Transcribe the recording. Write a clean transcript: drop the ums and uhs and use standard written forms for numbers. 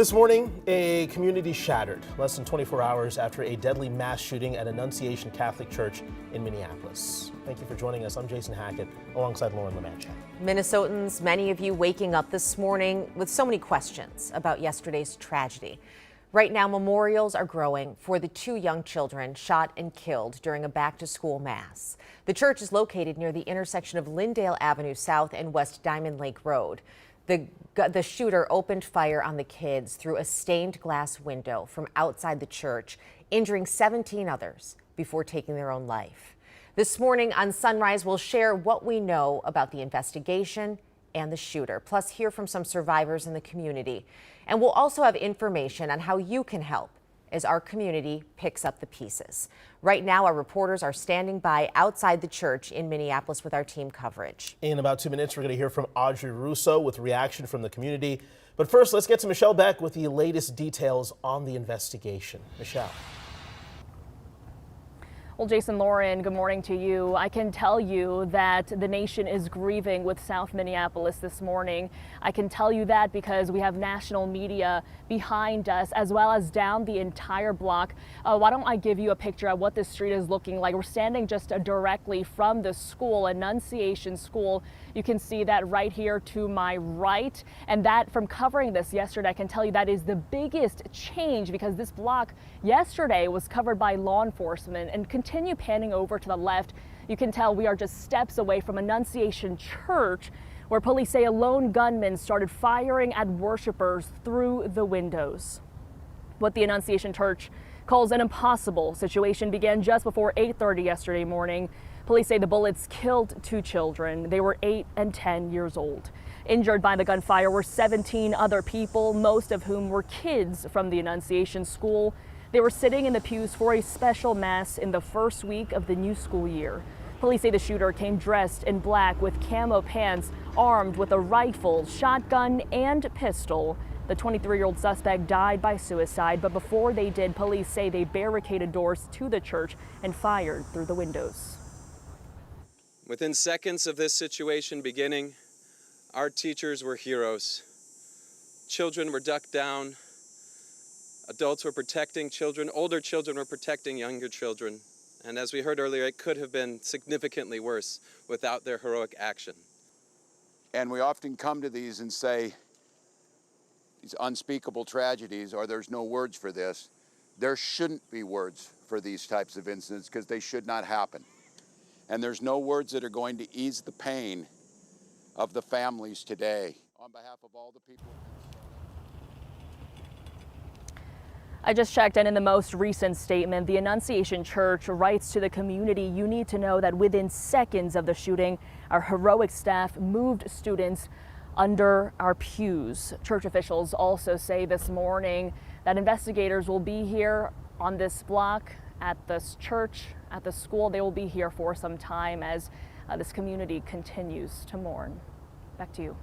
This morning, a community shattered less than 24 hours after a deadly mass shooting at Annunciation Catholic Church in Minneapolis. Thank you for joining us. I'm Jason Hackett alongside Lauren LeMancha. Minnesotans, many of you waking up this morning with so many questions about yesterday's tragedy. Right now, memorials are growing for the two young children shot and killed during a back-to-school mass. The church is located near the intersection of Lyndale Avenue South and West Diamond Lake Road. The shooter opened fire on the kids through a stained glass window from outside the church, injuring 17 others before taking their own life. This morning on Sunrise, we'll share what we know about the investigation and the shooter, plus hear from some survivors in the community. And we'll also have information on how you can help as our community picks up the pieces. Right now, our reporters are standing by outside the church in Minneapolis with our team coverage. In about 2 minutes, we're going to hear from Audrey Russo with reaction from the community. But first, let's get to Michelle Beck with the latest details on the investigation. Michelle. Well, Jason, Lauren, good morning to you. I can tell you that the nation is grieving with South Minneapolis this morning. I can tell you that because we have national media behind us as well as down the entire block. Why don't I give you a picture of what this street is looking like? We're standing just directly from the school, Annunciation School. You can see that right here to my right. And that from covering this yesterday, I can tell you that is the biggest change because this block yesterday was covered by law enforcement. And continue panning over to the left, you can tell we are just steps away from Annunciation Church, where police say a lone gunman started firing at worshipers through the windows. What the Annunciation Church calls an impossible situation began just before 8:30 yesterday morning. Police say the bullets killed two children. They were 8 and 10 years old. Injured by the gunfire were 17 other people, most of whom were kids from the Annunciation School. They were sitting in the pews for a special mass in the first week of the new school year. Police say the shooter came dressed in black with camo pants, armed with a rifle, shotgun, and pistol. The 23-year-old suspect died by suicide, but before they did, police say they barricaded doors to the church and fired through the windows. Within seconds of this situation beginning, our teachers were heroes. Children were ducked down. Adults were protecting children, older children were protecting younger children. And as we heard earlier, it could have been significantly worse without their heroic action. And we often come to these and say, these unspeakable tragedies, or there's no words for this. There shouldn't be words for these types of incidents because they should not happen. And there's no words that are going to ease the pain of the families today. On behalf of all the people. I just checked, and in the most recent statement, the Annunciation Church writes to the community, you need to know that within seconds of the shooting, our heroic staff moved students under our pews. Church officials also say this morning that investigators will be here on this block at this church, at the school. They will be here for some time as this community continues to mourn. Back to you.